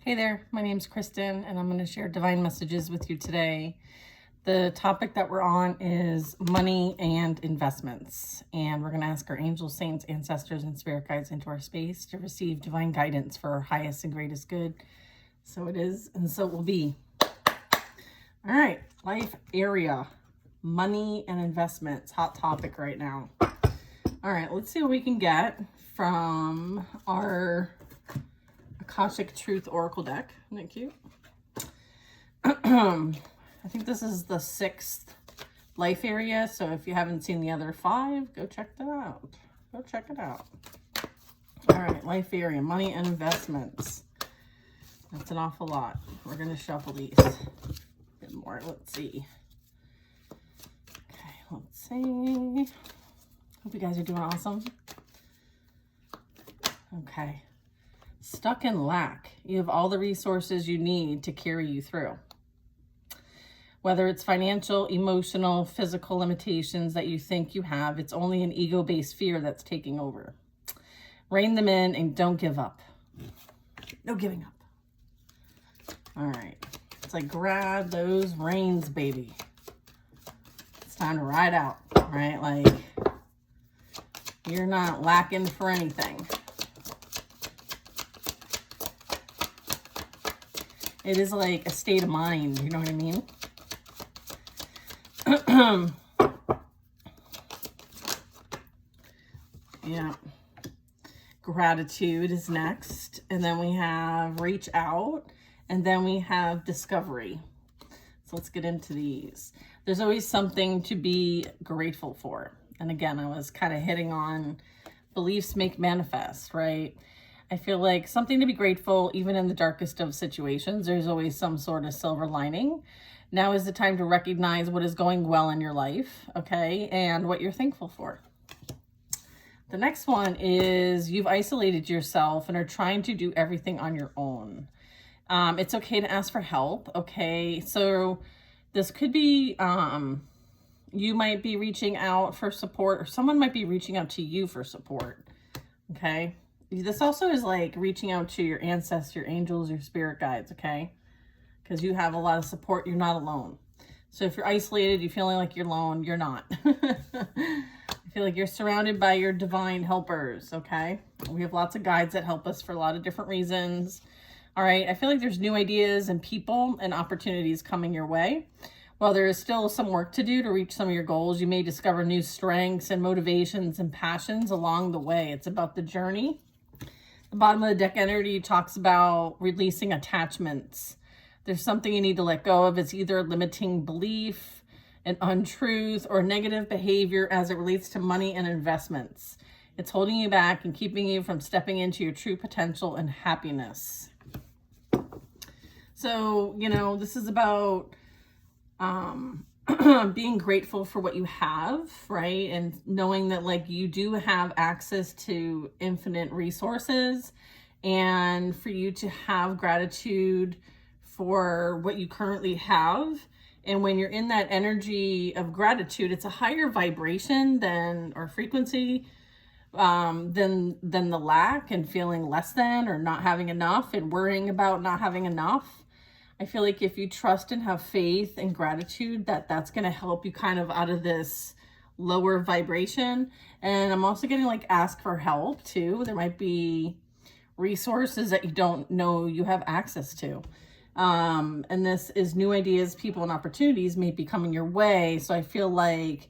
Hey there, my name's Kristen, and I'm going to share divine messages with you today. The topic that we're on is money and investments, and we're going to ask our angels, saints, ancestors, and spirit guides into our space to receive divine guidance for our highest and greatest good. So it is, and so it will be. All right, life area, money and investments, hot topic right now. All right, let's see what we can get from our Akashic Truth Oracle deck. Isn't that cute? I think this is the 6th life area, so if you haven't seen the other 5, go check that out. Go check it out. All right, life area, money and investments. That's an awful lot. We're going to shuffle these a bit more. Let's see. Okay, let's see. Hope you guys are doing awesome. Okay. Stuck in lack. You have all the resources you need to carry you through. Whether it's financial, emotional, physical limitations that you think you have, it's only an ego-based fear that's taking over. Rein them in and don't give up. No giving up. All right. It's like grab those reins, baby. It's time to ride out, right? Like you're not lacking for anything. It is like a state of mind, you know what I mean? Yeah. Gratitude is next. And then we have reach out. And then we have discovery. So let's get into these. There's always something to be grateful for. And again, I was kind of hitting on beliefs make manifest, right? I feel like something to be grateful, even in the darkest of situations, there's always some sort of silver lining. Now is the time to recognize what is going well in your life, okay, and what you're thankful for. The next one is you've isolated yourself and are trying to do everything on your own. It's okay to ask for help, okay? So this could be, you might be reaching out for support, or someone might be reaching out to you for support, okay? This also is like reaching out to your ancestors, your angels, your spirit guides, okay? Because you have a lot of support. You're not alone. So if you're isolated, you're feeling like you're alone, you're not. I feel like you're surrounded by your divine helpers, okay? We have lots of guides that help us for a lot of different reasons. All right, I feel like there's new ideas and people and opportunities coming your way. While there is still some work to do to reach some of your goals, you may discover new strengths and motivations and passions along the way. It's about the journey. The bottom of the deck energy talks about releasing attachments. There's something you need to let go of. It's either a limiting belief, an untruth, or negative behavior as it relates to money and investments. It's holding you back and keeping you from stepping into your true potential and happiness. So, you know, this is about being grateful for what you have, right? And knowing that like you do have access to infinite resources, and for you to have gratitude for what you currently have. And when you're in that energy of gratitude, it's a higher vibration than, or frequency, than the lack and feeling less than or not having enough and worrying about not having enough. I feel like if you trust and have faith and gratitude, that's going to help you kind of out of this lower vibration. And I'm also getting like ask for help too. There might be resources that you don't know you have access to. And this is new ideas, people, and opportunities may be coming your way. So I feel like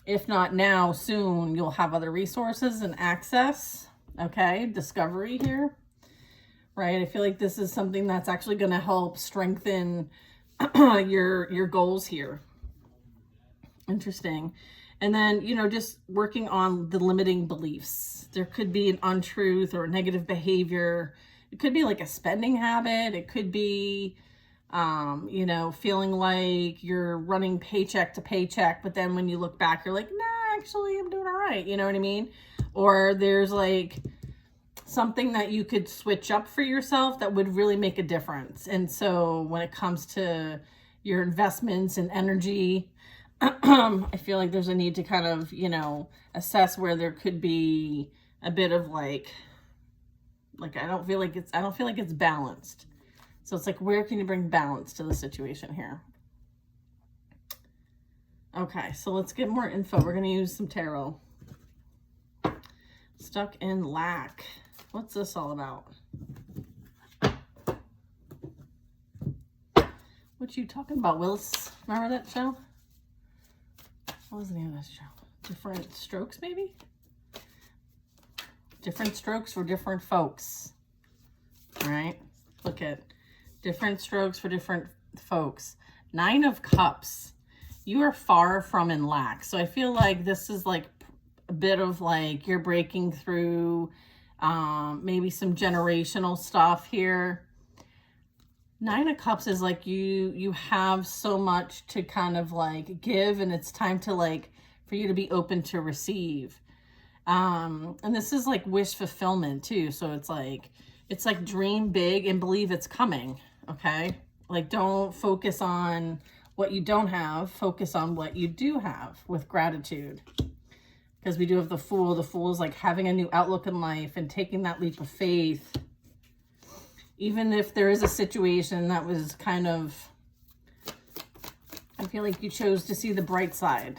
if not now, soon, you'll have other resources and access. Okay, discovery here. Right, I feel like this is something that's actually going to help strengthen your goals here. Interesting. And then, you know, just working on the limiting beliefs. There could be an untruth or a negative behavior. It could be like a spending habit. It could be, you know, feeling like you're running paycheck to paycheck, but then when you look back, you're like, nah, actually, I'm doing all right. You know what I mean? Or there's like something that you could switch up for yourself that would really make a difference. And so when it comes to your investments and energy, I feel like there's a need to kind of, you know, assess where there could be a bit of like I don't feel like it's balanced. So it's like, where can you bring balance to the situation here? Okay, so let's get more info. We're going to use some tarot. Stuck in lack. What's this all about? What you talking about, Willis? Remember that show? What was the name of that show? Different Strokes, maybe? Different strokes for different folks. All right? Look at different strokes for different folks. 9 of Cups. You are far from in lack. So I feel like this is like a bit of like you're breaking through maybe some generational stuff here. 9 of Cups is like you have so much to kind of like give, and it's time to like for you to be open to receive. And this is like wish fulfillment too. So it's like dream big and believe it's coming. Okay. Like don't focus on what you don't have, focus on what you do have with gratitude. Because we do have the Fool. The Fool is like having a new outlook in life and taking that leap of faith. Even if there is a situation that was kind of, I feel like you chose to see the bright side.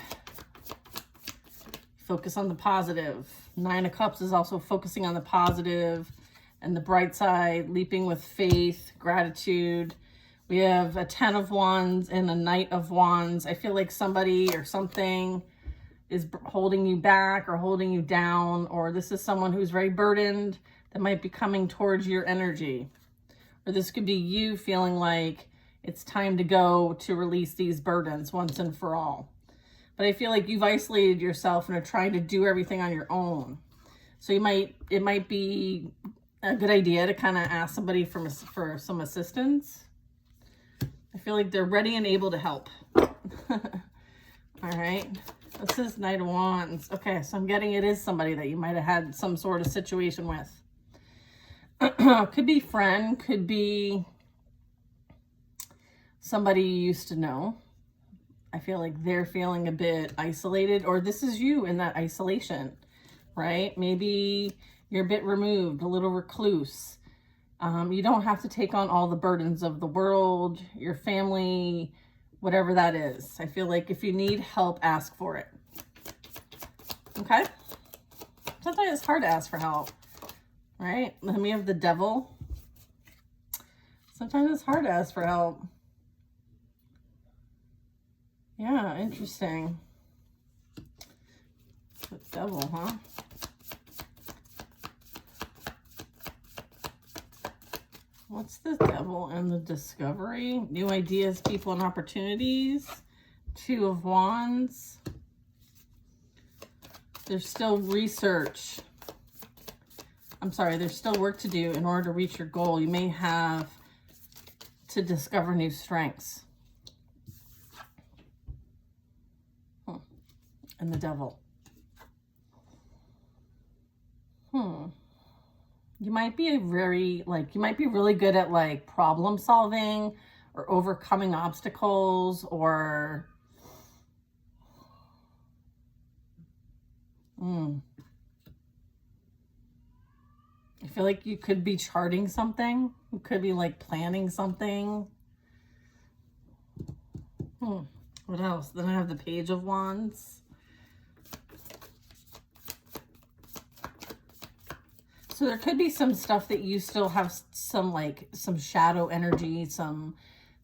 Focus on the positive. 9 of Cups is also focusing on the positive and the bright side, leaping with faith, gratitude. We have a 10 of Wands and a Knight of Wands. I feel like somebody or something is holding you back or holding you down, or this is someone who's very burdened that might be coming towards your energy. Or this could be you feeling like it's time to go to release these burdens once and for all. But I feel like you've isolated yourself and are trying to do everything on your own. So it might be a good idea to kind of ask somebody for some assistance. I feel like they're ready and able to help. All right. This is Knight of Wands. Okay, so I'm getting it is somebody that you might have had some sort of situation with. Could be friend, could be somebody you used to know. I feel like they're feeling a bit isolated, or this is you in that isolation, right? Maybe you're a bit removed, a little recluse. You don't have to take on all the burdens of the world, your family, whatever that is. I feel like if you need help, ask for it. Okay? Sometimes it's hard to ask for help, right? Then we have the Devil. Sometimes it's hard to ask for help. Yeah, interesting. The Devil, huh? What's the Devil and the Discovery? New ideas, people, and opportunities. 2 of Wands. There's still research. I'm sorry, there's still work to do in order to reach your goal. You may have to discover new strengths. And the Devil. You might be you might be really good at like problem solving or overcoming obstacles, or I feel like you could be charting something. You could be like planning something. What else? Then I have the Page of Wands. So there could be some stuff that you still have some shadow energy, some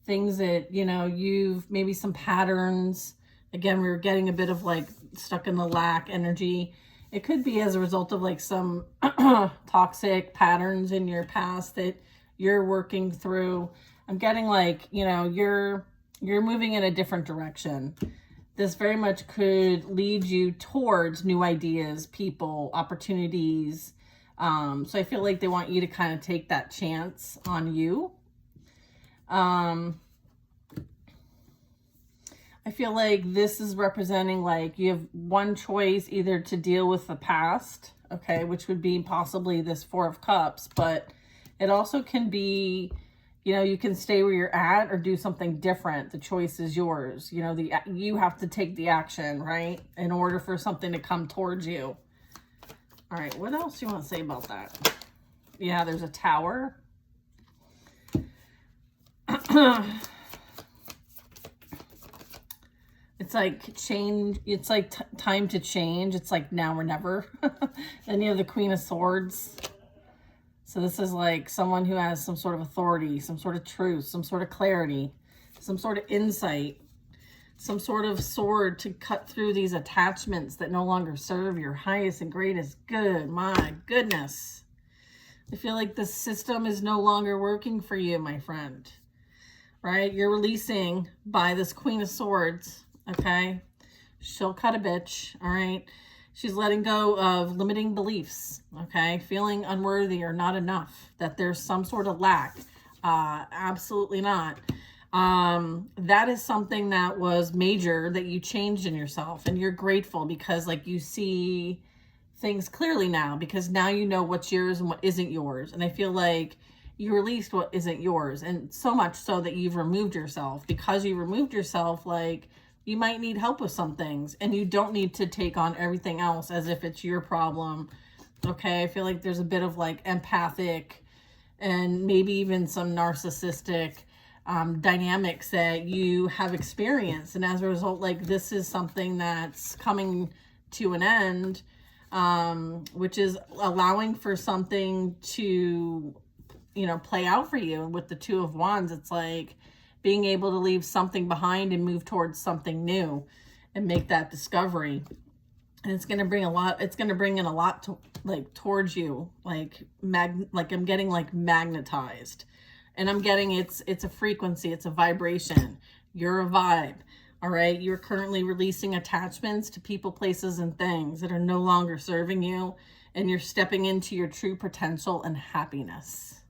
things that, you know, maybe some patterns. Again, we were getting a bit of like stuck in the lack energy. It could be as a result of like some toxic patterns in your past that you're working through. I'm getting like, you know, you're moving in a different direction. This very much could lead you towards new ideas, people, opportunities. So I feel like they want you to kind of take that chance on you. I feel like this is representing like you have one choice, either to deal with the past, okay, which would be possibly this 4 of Cups, but it also can be, you know, you can stay where you're at or do something different. The choice is yours. You know, you have to take the action, right, in order for something to come towards you. All right, what else do you want to say about that? Yeah, there's a Tower. It's like change. It's like time to change. It's like now or never. Then you have the Queen of Swords. So this is like someone who has some sort of authority, some sort of truth, some sort of clarity, some sort of insight, some sort of sword to cut through these attachments that no longer serve your highest and greatest good. My goodness. I feel like the system is no longer working for you, my friend. Right? You're releasing by this Queen of Swords. Okay? She'll cut a bitch. All right? She's letting go of limiting beliefs, okay? Feeling unworthy or not enough, that there's some sort of lack. Absolutely not. That is something that was major that you changed in yourself, and you're grateful because like you see things clearly now, because now you know what's yours and what isn't yours. And I feel like you released what isn't yours, and so much so that you've removed yourself. Because you removed yourself, like, you might need help with some things, and you don't need to take on everything else as if it's your problem. Okay, I feel like there's a bit of like empathic and maybe even some narcissistic dynamics that you have experienced. And as a result, like, this is something that's coming to an end, which is allowing for something to, you know, play out for you. With the Two of Wands, it's like being able to leave something behind and move towards something new and make that discovery. And it's going to bring a lot, it's going to bring in a lot to, like, towards you, like I'm getting like magnetized, and I'm getting it's a frequency, it's a vibration. You're a vibe. All right. You're currently releasing attachments to people, places, and things that are no longer serving you. And you're stepping into your true potential and happiness.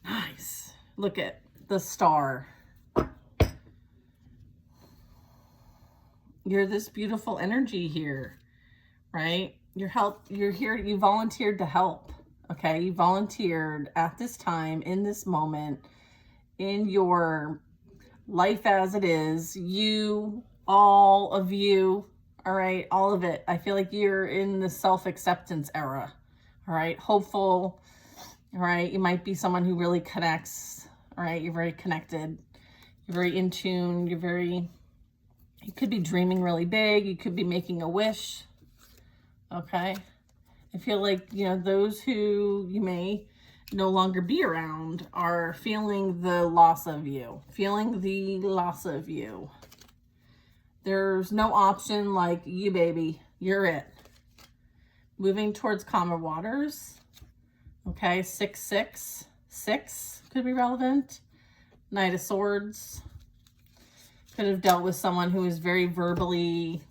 Nice. Look at the Star. You're this beautiful energy here, right? You're here, you volunteered to help. Okay, you volunteered at this time, in this moment, in your life as it is. You, all of you, all right, all of it. I feel like you're in the self-acceptance era, all right? Hopeful, all right? You might be someone who really connects, all right? You're very connected. You're very in tune. You could be dreaming really big. You could be making a wish, okay? I feel like, you know, those who you may no longer be around are feeling the loss of you. Feeling the loss of you. There's no option like you, baby. You're it. Moving towards calmer waters. Okay, 666 could be relevant. Knight of Swords. Could have dealt with someone who is very verbally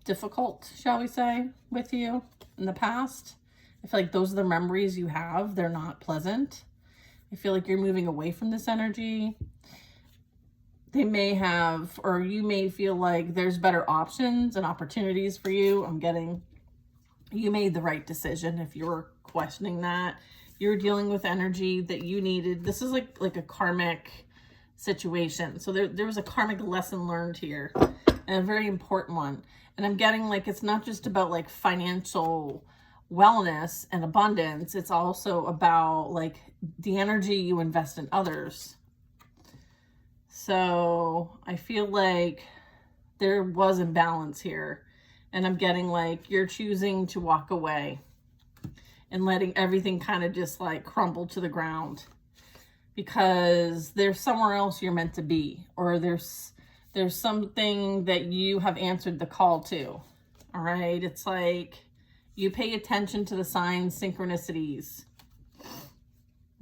difficult, shall we say, with you in the past. I feel like those are the memories you have. They're not pleasant. I feel like you're moving away from this energy. They may have, or you may feel like there's better options and opportunities for you. I'm getting, you made the right decision if you're questioning that. You're dealing with energy that you needed. This is like a karmic situation. So there was a karmic lesson learned here, and a very important one. And I'm getting like, it's not just about like financial wellness and abundance. It's also about like the energy you invest in others. So I feel like there was imbalance here, and I'm getting like you're choosing to walk away and letting everything kind of just like crumble to the ground, because there's somewhere else you're meant to be, or there's something that you have answered the call to. All right. It's like you pay attention to the signs, synchronicities.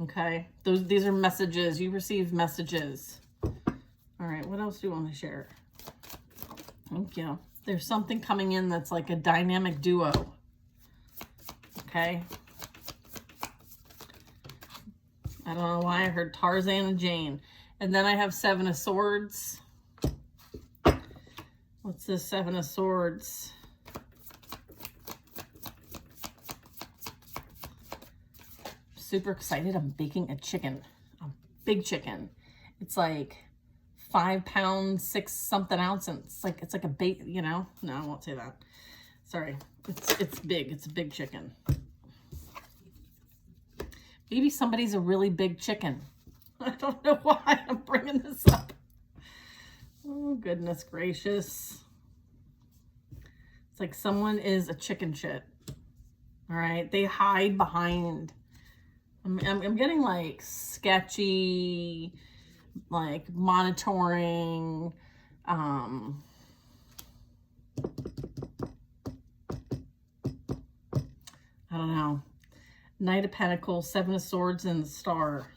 Okay. These are messages. You receive messages. All right. What else do you want to share? Thank you. There's something coming in that's like a dynamic duo. Okay. I don't know why I heard Tarzan and Jane. And then I have Seven of Swords. What's this Seven of Swords? Super excited. I'm baking a chicken. A big chicken. It's like 5 pounds, 6 something ounce. And it's like a bake, you know? No, I won't say that. Sorry. It's big. It's a big chicken. Maybe somebody's a really big chicken. I don't know why I'm bringing this up. Oh, goodness gracious. It's like someone is a chicken shit. All right. They hide behind. I'm getting like sketchy, like monitoring. I don't know. Knight of Pentacles, Seven of Swords, and the Star.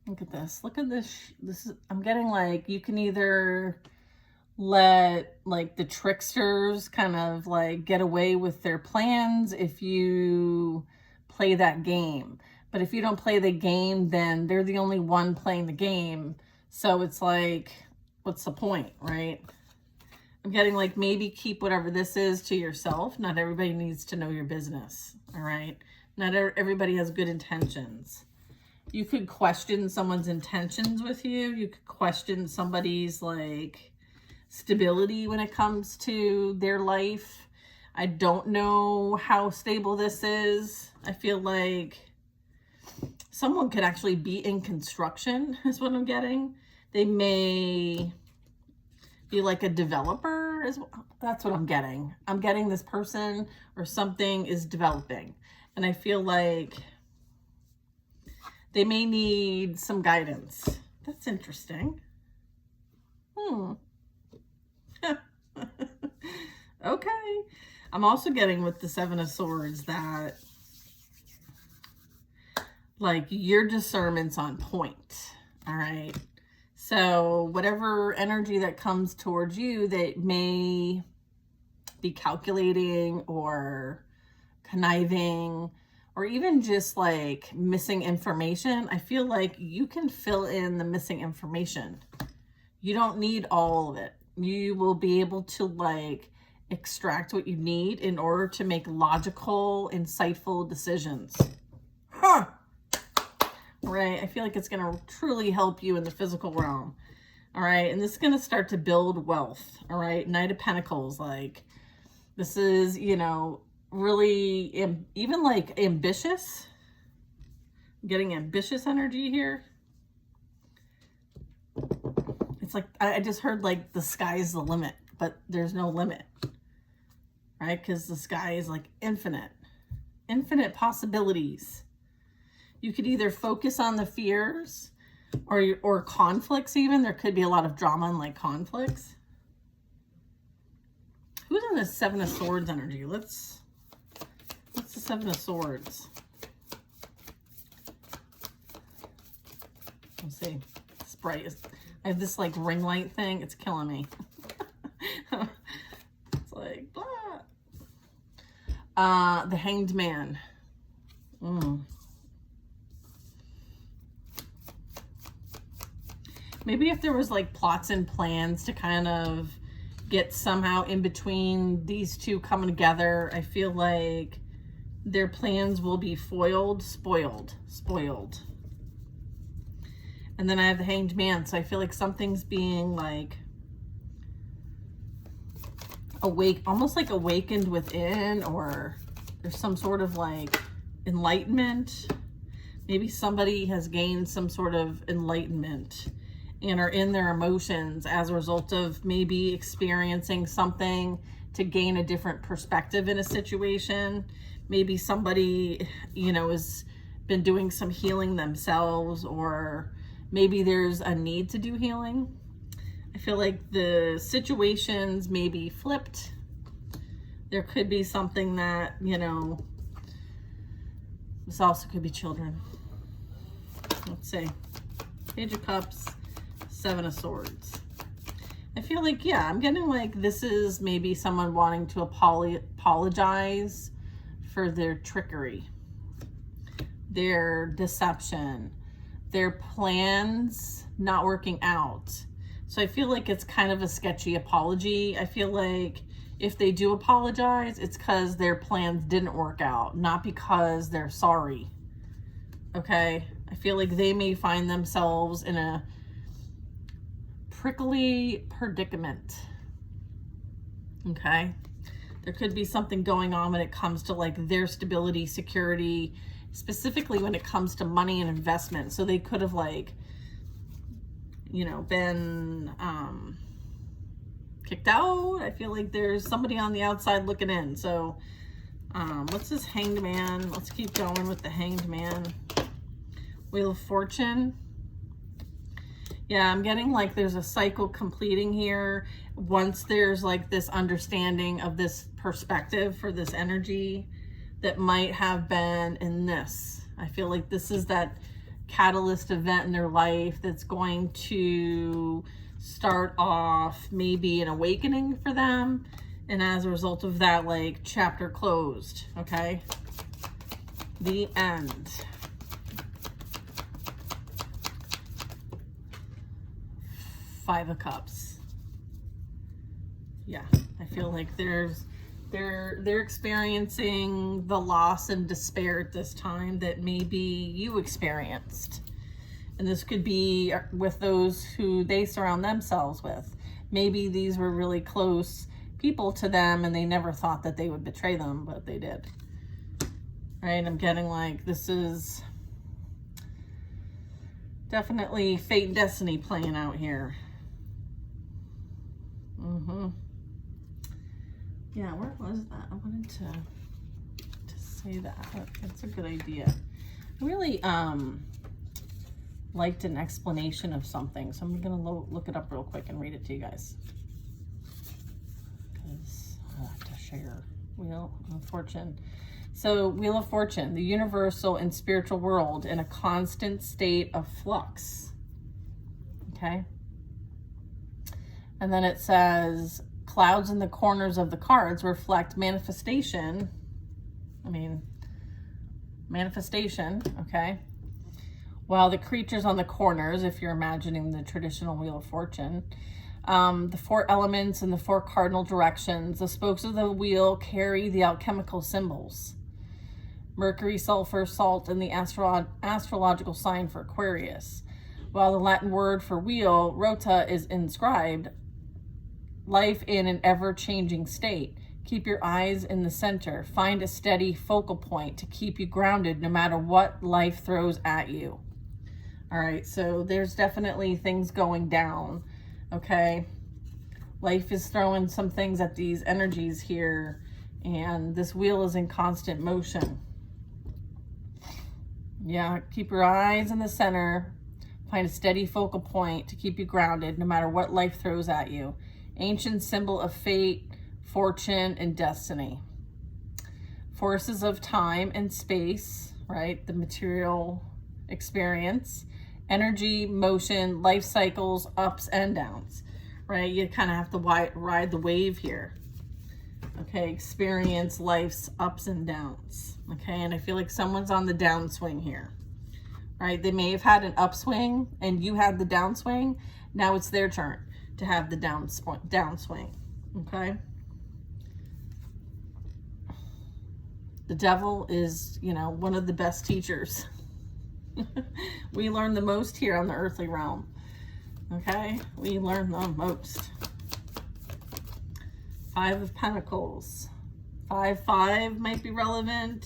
Look at this. Look at this. This is, I'm getting like, you can either let like the tricksters kind of like get away with their plans if you play that game. But if you don't play the game, then they're the only one playing the game. So it's like, what's the point, right? I'm getting like, maybe keep whatever this is to yourself. Not everybody needs to know your business, all right? Not everybody has good intentions. You could question someone's intentions with you. You could question somebody's like stability when it comes to their life. I don't know how stable this is. I feel like someone could actually be in construction is what I'm getting. They may be like a developer. That's what I'm getting. I'm getting this person or something is developing. And I feel like they may need some guidance. That's interesting. Okay. I'm also getting with the Seven of Swords that like your discernment's on point. All right. So whatever energy that comes towards you that may be calculating or conniving or even just like missing information, I feel like you can fill in the missing information. You don't need all of it. You will be able to like extract what you need in order to make logical, insightful decisions. Huh. Right? I feel like it's going to truly help you in the physical realm. All right? And this is going to start to build wealth. All right? Knight of Pentacles. Like, this is, you know, really even like ambitious. I'm getting ambitious energy here. It's like, I just heard like the sky's the limit, but there's no limit. Right? Because the sky is like infinite. Infinite possibilities. You could either focus on the fears or conflicts even. There could be a lot of drama and like conflicts. Who's in the Seven of Swords energy? What's the Seven of Swords? Let's see. It's bright. I have this like ring light thing. It's killing me. It's like, blah. The Hanged Man. Maybe if there was like plots and plans to kind of get somehow in between these two coming together, I feel like their plans will be foiled, spoiled. And then I have the Hanged Man. So I feel like something's being like almost like awakened within, or there's some sort of like enlightenment. Maybe somebody has gained some sort of enlightenment and are in their emotions as a result of maybe experiencing something to gain a different perspective in a situation. Maybe somebody, you know, has been doing some healing themselves, or maybe there's a need to do healing. I feel like the situations may be flipped. There could be something that, you know, this also could be children. Let's see. Page of Cups. Seven of Swords. I feel like, yeah, I'm getting like this is maybe someone wanting to apologize for their trickery, their deception, their plans not working out. So I feel like it's kind of a sketchy apology. I feel like if they do apologize, it's because their plans didn't work out, not because they're sorry. Okay? I feel like they may find themselves in a prickly predicament. Okay, There could be something going on when it comes to like their stability, security, specifically when it comes to money and investment. So they could have like, you know, been kicked out. I feel like there's somebody on the outside looking in. So what's this Hanged Man? Let's keep going with the Hanged Man. Wheel of Fortune. Yeah, I'm getting like there's a cycle completing here. Once there's like this understanding of this perspective for this energy that might have been in this. I feel like this is that catalyst event in their life that's going to start off maybe an awakening for them. And as a result of that, like chapter closed, okay? The end. Five of Cups. Yeah, I feel like they're experiencing the loss and despair at this time that maybe you experienced. And this could be with those who they surround themselves with. Maybe these were really close people to them and they never thought that they would betray them, but they did. Right? I'm getting like this is definitely fate and destiny playing out here. Yeah, where was that? I wanted to say that. That's a good idea. I really liked an explanation of something, so I'm gonna look it up real quick and read it to you guys, because I like to share. Wheel of Fortune. So Wheel of Fortune, the universal and spiritual world in a constant state of flux. Okay. And then it says, clouds in the corners of the cards reflect manifestation. Manifestation, okay? While the creatures on the corners, if you're imagining the traditional Wheel of Fortune, the four elements and the four cardinal directions, the spokes of the wheel carry the alchemical symbols. Mercury, sulfur, salt, and the astrological sign for Aquarius. While the Latin word for wheel, rota, is inscribed, life in an ever-changing state. Keep your eyes in the center. Find a steady focal point to keep you grounded no matter what life throws at you. All right, so there's definitely things going down, okay? Life is throwing some things at these energies here, and this wheel is in constant motion. Yeah, keep your eyes in the center. Find a steady focal point to keep you grounded no matter what life throws at you. Ancient symbol of fate, fortune, and destiny. Forces of time and space, right? The material experience. Energy, motion, life cycles, ups and downs, right? You kind of have to ride the wave here. Okay, experience life's ups and downs. Okay, and I feel like someone's on the downswing here, right? They may have had an upswing and you had the downswing. Now it's their turn to have the downswing, okay? The devil is, you know, one of the best teachers. We learn the most here on the earthly realm, okay? We learn the most. Five of Pentacles. 5-5 might be relevant.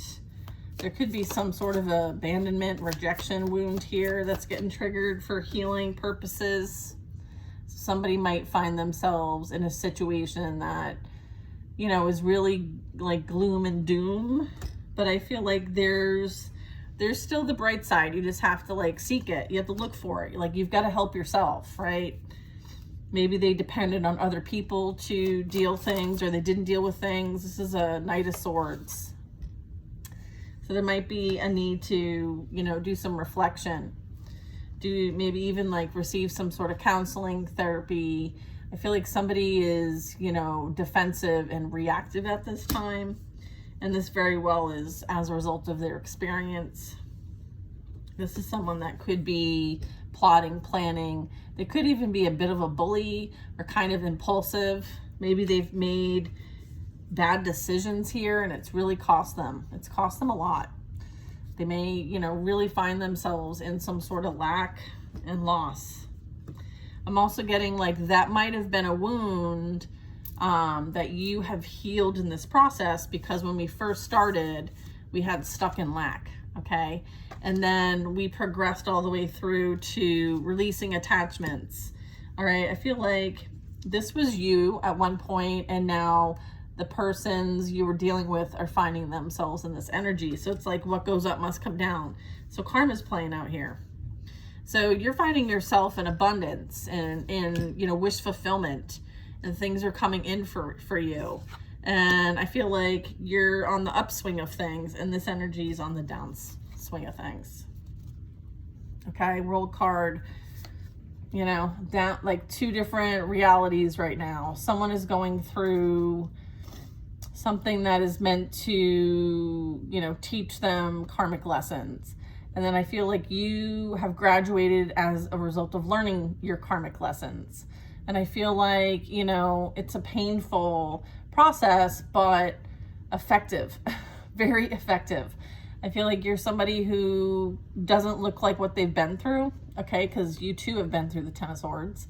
There could be some sort of abandonment, rejection wound here that's getting triggered for healing purposes. Somebody might find themselves in a situation that, you know, is really like gloom and doom, but I feel like there's still the bright side. You just have to like seek it. You have to look for it. Like you've got to help yourself, right? Maybe they depended on other people to deal things, or they didn't deal with things. This is a Knight of Swords. So there might be a need to, you know, do some reflection. Do maybe even like receive some sort of counseling, therapy. I feel like somebody is, you know, defensive and reactive at this time. And this very well is as a result of their experience. This is someone that could be plotting, planning. They could even be a bit of a bully or kind of impulsive. Maybe they've made bad decisions here and it's really cost them. It's cost them a lot. They may, you know, really find themselves in some sort of lack and loss. I'm also getting like that might have been a wound that you have healed in this process, because when we first started, we had stuck in lack, okay? And then we progressed all the way through to releasing attachments, all right? I feel like this was you at one point, and now the persons you were dealing with are finding themselves in this energy. So it's like what goes up must come down. So karma's playing out here. So you're finding yourself in abundance and in, you know, wish fulfillment, and things are coming in for you. And I feel like you're on the upswing of things, and this energy is on the downswing of things. Okay, world card, you know, down, like two different realities right now. Someone is going through something that is meant to, you know, teach them karmic lessons. And then I feel like you have graduated as a result of learning your karmic lessons. And I feel like, you know, it's a painful process, but effective, very effective. I feel like you're somebody who doesn't look like what they've been through, okay? Because you too have been through the Ten of Swords.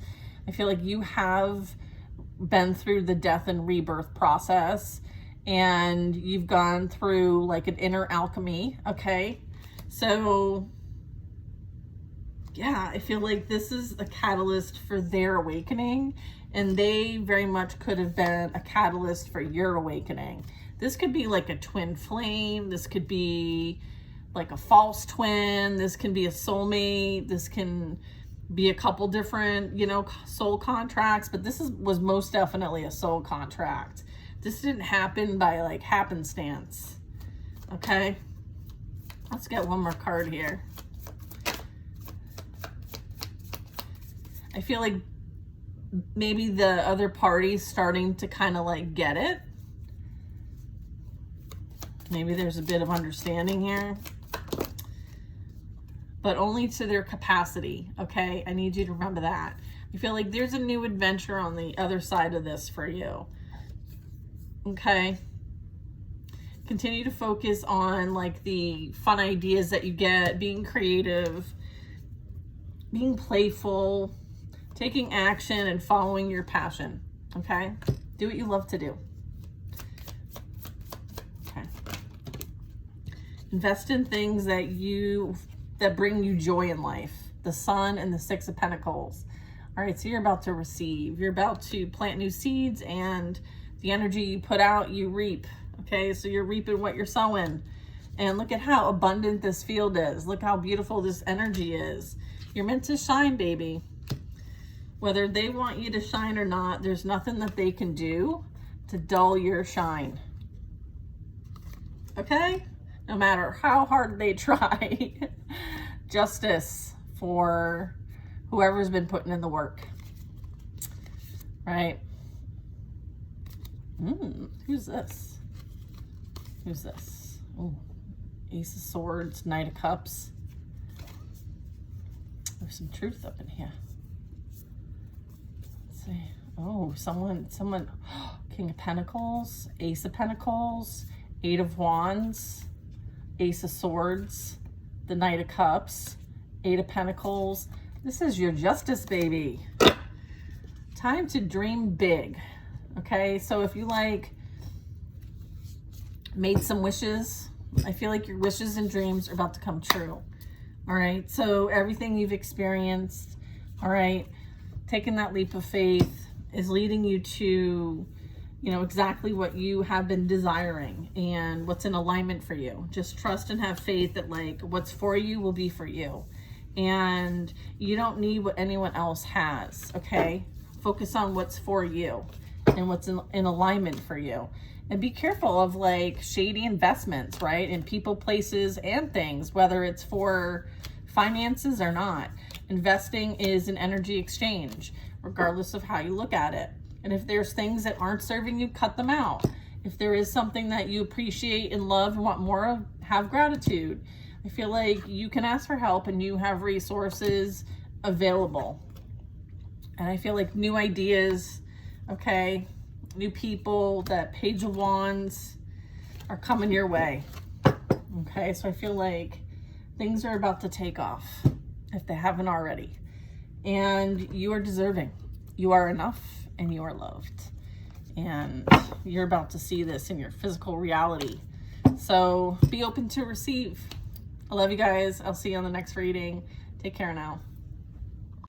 I feel like you have been through the death and rebirth process, and you've gone through like an inner alchemy, okay? So yeah, I feel like this is a catalyst for their awakening, and they very much could have been a catalyst for your awakening. This could be like a twin flame. This could be like a false twin. This can be a soulmate. This can be a couple different, you know, soul contracts, but this was most definitely a soul contract. This didn't happen by like happenstance. Okay, let's get one more card here. I feel like maybe the other party's starting to kind of like get it. Maybe there's a bit of understanding here, but only to their capacity, okay? I need you to remember that. I feel like there's a new adventure on the other side of this for you, okay? Continue to focus on like the fun ideas that you get, being creative, being playful, taking action, and following your passion, okay? Do what you love to do. Okay. Invest in things that bring you joy in life. The Sun and the Six of Pentacles. All right, so you're about to receive. You're about to plant new seeds, and the energy you put out, you reap. Okay, so you're reaping what you're sowing. And look at how abundant this field is. Look how beautiful this energy is. You're meant to shine, baby. Whether they want you to shine or not, there's nothing that they can do to dull your shine. Okay? No matter how hard they try. Justice for whoever's been putting in the work. Right? Who's this? Who's this? Oh, Ace of Swords, Knight of Cups. There's some truth up in here. Let's see. Oh, someone, King of Pentacles, Ace of Pentacles, Eight of Wands, Ace of Swords, the Knight of Cups, Eight of Pentacles. This is your justice, baby. Time to dream big. Okay, so if you like made some wishes, I feel like your wishes and dreams are about to come true. All right, so everything you've experienced, all right, taking that leap of faith is leading you to, you know, exactly what you have been desiring and what's in alignment for you. Just trust and have faith that like what's for you will be for you. And you don't need what anyone else has, okay? Focus on what's for you and what's in alignment for you. And be careful of like shady investments, right? In people, places, and things, whether it's for finances or not. Investing is an energy exchange, regardless of how you look at it. And if there's things that aren't serving you, cut them out. If there is something that you appreciate and love and want more of, have gratitude. I feel like you can ask for help and you have resources available. And I feel like new ideas, okay, new people, that Page of Wands are coming your way. Okay, so I feel like things are about to take off if they haven't already. And you are deserving. You are enough and you are loved. and you're about to see this in your physical reality. So be open to receive. I love you guys. I'll see you on the next reading. Take care now.